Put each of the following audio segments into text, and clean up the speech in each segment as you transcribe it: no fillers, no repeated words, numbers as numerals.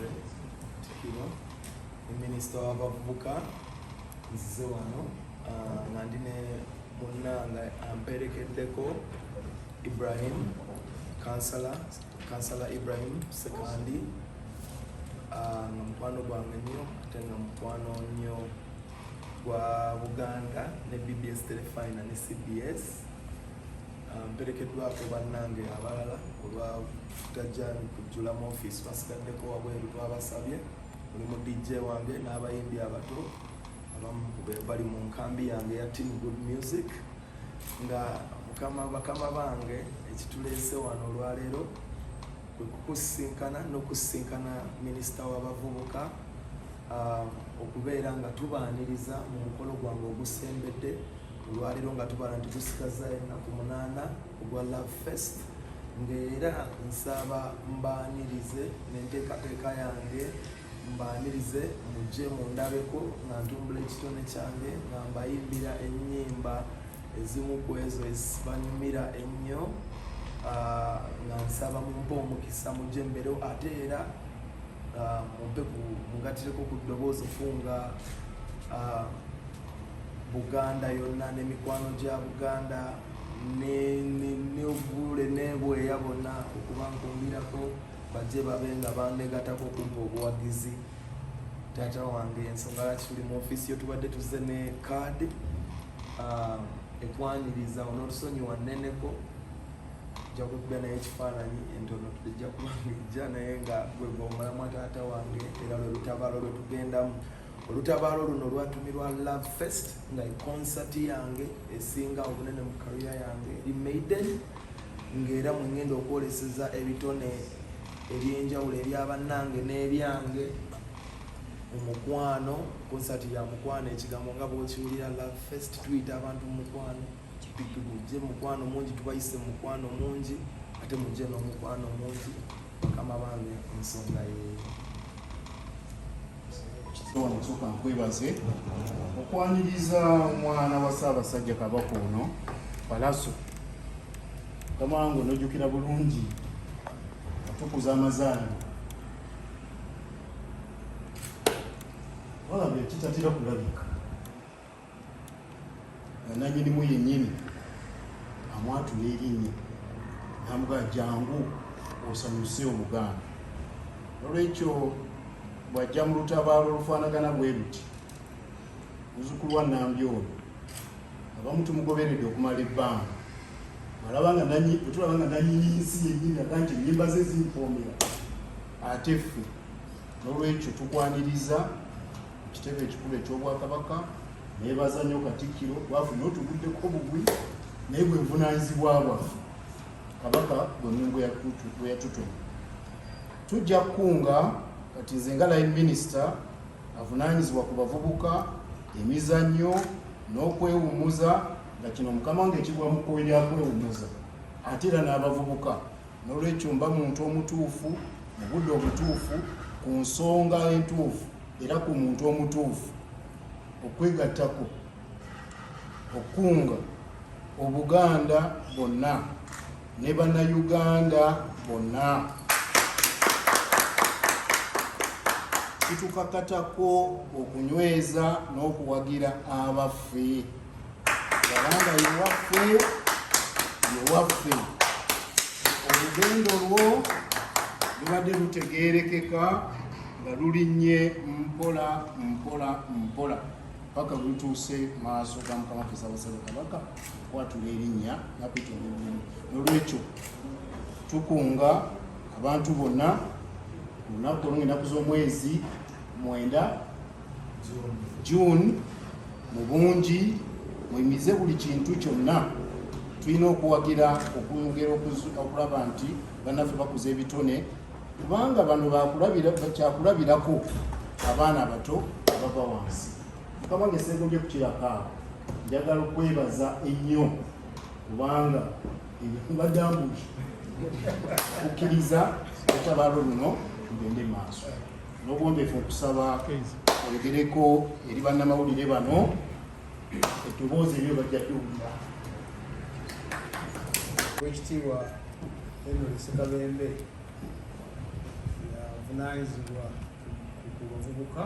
waffe Katikiiro minisita w'abavubuka nzize wano nga ndine munnanga amperekeddeko Ibrahim kansala Ibrahim sekandi nga mukwano gwange nnyo ate nga mukwano nnyo gwa Buganda ne BBS Telefina ne CBS. Mperekeddwako bannange abalala olwa kutajja kujjula mu office basigaddeko wabweru twabasabye mulimu DJ wange n'abayimbi abato abamu bali mu nkambi yange ya Team Good Music nga bakama bange ekituleese wano olwaleero kwe kukusinkana n'okusinkana minisita w'abavubuka okubeera nga tubaaniriza mu mukolo gwange ogusembedde olwaleero nga tubala nti tusigaza ennaku 8 ogwa Love Fest ng'era nsaba mbaanirize n'enteekateeka yange mbaanirize mujje mundabeko nga ntumbula ekitone kyange nga mbayimbira ennyimba ezimu ku ezo ezibanyumira ennyo nga nsaba mumpe omukisa mujje mbero ate era mumpe mungatireko ku ddoboozi funga Buganda yonna n'emikwano gya Buganda n'obule n'ebweya bonna okuba nkumbirako bajje babe nga bandegatako okumpa obuwagizi taata wange ensonga lwaki tuli mu ofiisi yo tubadde tuzze ne kaadi ekwaniriza on'olusonyiwa nneneko ojja kwekuba naye ekifaananyi entono tujja kubangijja naye nga gwe gw'omulamu taata wange era lwe lutabaalo lwe tugendamu. Olutabaalo luno lwatumirwa Love Fest nga concert yange esinga obunene mu career yange eri Maiden ng'era mwengenda okwoleseza ebitone ebyenjawulo ebyabannange n'ebyange mu mukwano. Concert ya mukwano ekigambo nga bw'okiwulira Love Fest tuyita abantu mu mukwano mujje mukwano mungi tubayise mukwano mungi ate mujje n'omukwano mungi bakama bange ensonga yeeyo. Nsooka nkwebaze okwaniriza omwana wa Ssaabasajja Kabaka ono Pallaso mukama wange onojjukira bulungi atukuza amazaani walabye kitatera kulabika nanyinimu yennyini amwatula erinnya namugaa jangu osanyuse Omuganda. Olwekyo bwajja mu lutabaalo olufaanagana bwe luti muzzukulu wa Nambi ono abamu tumugoberedde okumala ebbanga bwetulaba nga nannyini nsi yennyini aga nti ennyimba ze zimpoomera ate ffe. N'olwekyo tukwaniriza ekitebe ekikulu eky'Obwakabaka neebaza nnyo Katikiiro lwafuna otuguddeko bugwi naye bwe nvunaanyizibwa bwaffe Kabaka bwe Mengo bwe yatutuma. Tujja kukunga kati nze nga line minister avunaanyizibwa ku bavubuka emizannyo n'okwewummuza nga kino mukama wange ekigwa mu kkubo lya kwewummuza ate era n'abavubuka. N'olwekyo mba muntu omutuufu mu budde obutuufu ku nsonga entuufu era ku muntu omutuufu okwegattako okukunga Obuganda bonna ne Bannayuganda bonna. Kitukakatako okunyweza n'okuwagira abaffe kubanga yewaffe olugendo lwo lubadde lutegeerekeka nga lulinnye mpola mpola paka lutuuse maaso ga mukama waffe Ssaabasajja Kabaka okwatula erinnya nakwitonda ebulungi. N'olwekyo tukunga abantu bonna lunaku olungi ennaku z'omwezi 9 June mu bungi mwimize buli kintu kyonna. Tulina okuwagira okwongera okulaba nti bannaffe bakuza ebitone kubanga bano kyakulabirako abaana abato abava wansi. Mukama wange seegombye kukirako awo njagala okwebaza ennyo kubanga mbadde ambuki kukkiriza olutabaalo luno tugende maaso n'obwombeefu okusaba olegereko eri bannamawulire bano eddoboozi eryo bajja ddowulira. Ekitiibwa Henry Ssekabembe avunaanyizibwa ku bavubuka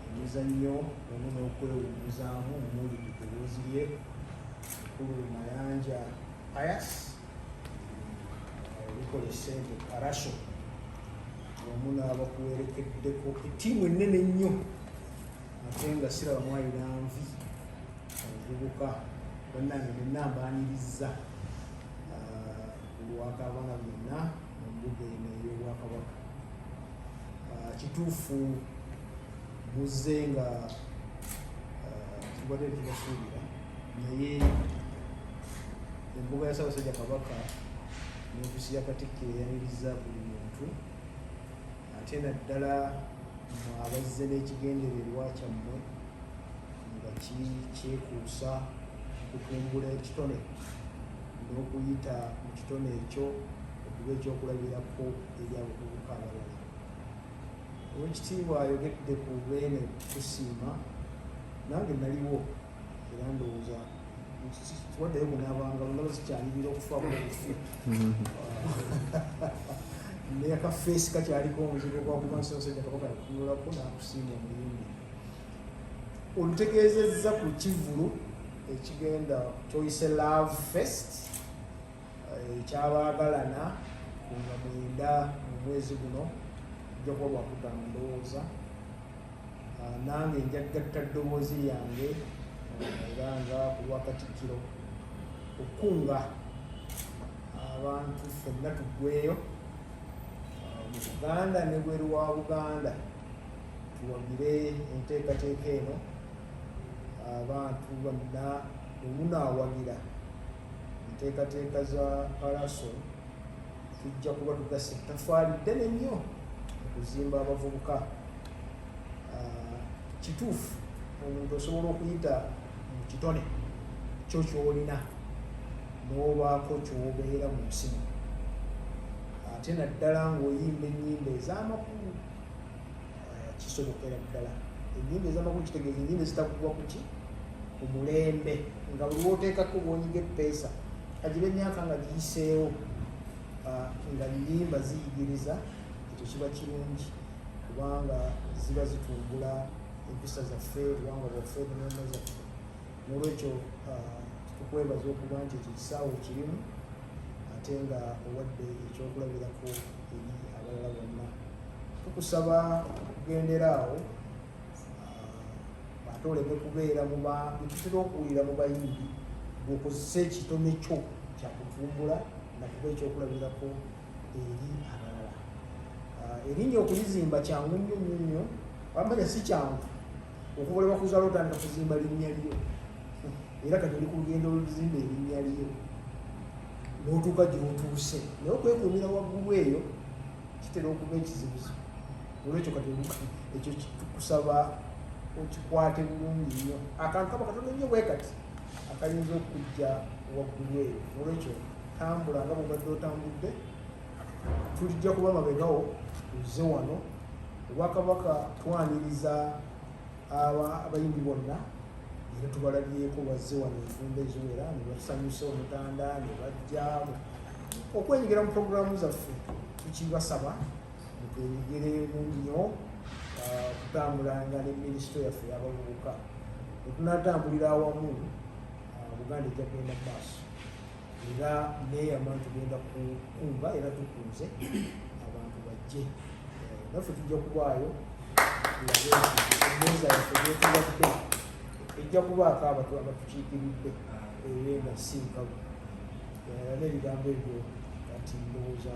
emizannyo wamu n'okwewummuzaamu omuwulidde eddoboozi lye mukulu Mayanja Pius likola essente Pallaso wamu n'abakuwerekeddeko ettiimu ennene ennyo ate nga siraba mwalina nvi abavubuka bannange nenna mbaaniriza olwakabanga byonna mu mbuga eno ey'obwakabaka. Kituufu muzze nga tubadde tubasuubira naye embuga ya Ssaabasajja Kabaka n'ofiisi ya Katikiiro eyaniriza buli muntu ate naddala abazze n'ekigendererwa kyammwe nga kyekuusa okutumbula ekitone n'okuyita mu kitone ekyo okuba ekyokulabirako eri abavubuka abalala. Oweekitiibwa ayogedde ku beene tusiima, nange naliwo era ndowooza tuwaddeyo kunaabanga ndaba zikyalirira okufaako obufi naye akafeesi kakyaliko omuzigo gwakuba Ssaabasajja Kabaka yakunulako n'akusiima omuyimbi. Olutegeezezza ku kivulu ekigenda kyoyise Love Fest ekyabaagalana nga 9 mu mwezi guno ojja kuba lwakutaano ndowooza. Nange njagatta ddoboozi lyange era nga ku lwa Katikiiro okukunga abantu ffenna tuggweyo mu Buganda ne bweru wa Buganda tuwagire enteekateeka eno. Abantu bonna omunaawagira enteekateeka za Pallaso tujja kuba tugasa ettafaali ddene nnyo okuzimba abavubuka. Kituufu omuntu osobola okuyita mu kitone kyo ky'olina n'obaako ky'obeera mu nsi muno, ate naddala ng'oyimba ennyimba ez'amakulu kisobokera ddala. Ennyimba ez'amakulu kitegeeza ennyimba ezitavugwa ku ki ku mulembe nga buli lwoteekako bwonyiga eppeesa kagiba emyaka nga giyiseewo nga nnyimba ziyigiriza, ekyo kiba kirungi kubanga ziba zitumbula empisa zaffe obuwangwa bwaffe n'ennono zaffe. N'olwekyo tukwebaza okuba nti ekyo kisaawe kirimu ate nga owadde ekyokulabirako eri abalala bonna. Tukusaba okugendera awo ate oleme kubeera tutera okuwulira mu bayimbi ng'okozesa ekitone kyo kyakutumbula nakuba ekyokulabirako eri abalala. Erinnya okulizimba kyangu nnyo nnyo nnyo, wamanya si kyangu okuva lwe bakuzaala otandika kuzimba linnya lyo era kati oli ku lugendo oluzimba erinnya lyo n'otuuka gy'otuuse, naye okwekuumira waggulu eyo kitera okuba ekizibuzibu. Olwekyo kati ekyo tukusaba okikwate bulungi nnyo, akantu kaba katono nnyo bwe kati akayinza okujja waggulu eyo. Olwekyo tambula nga bwobadde otambudde, tulijja kuba mabegawo tuzze wano. Obwakabaka twaniriza abayimbi bonna era tubalabyeko bazze wano enfumba eziwera ne batusanyusa omutanda ne bajja okwenyigira mu puroguramu zaffe. Tukibasaba mutwenyigiremu nnyo okutambulanga ne minisito yaffe y'abavubuka. Bwetunatambulira awamu Buganda ejja kugenda mu maaso era neeyama tugenda kukumba era tukunze abantu bajje naffe tujja kubaayo emmeeza yaffe gyetubadde ejja kubaako abatukiikiridde era nga si nkalu n'ebigambo ebyo kati ndowooza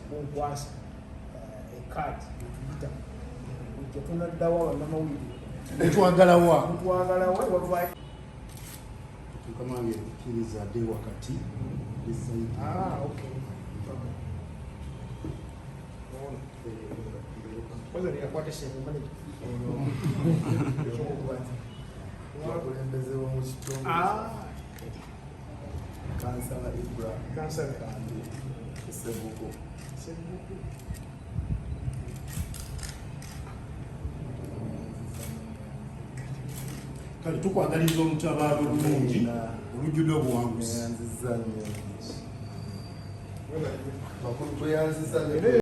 kunkwasa ekaadi etuyita ejja tunaddawo abannamawulire netwagalawa walubayo tukamange tukkiriza dde wakati abakulembeze b'omu kitundu kansala Ibrahim Sebuko. Kale tukwagaliza omutabaalo bulungi olujjudde obuwanguzi. Tweyanziza nnyo.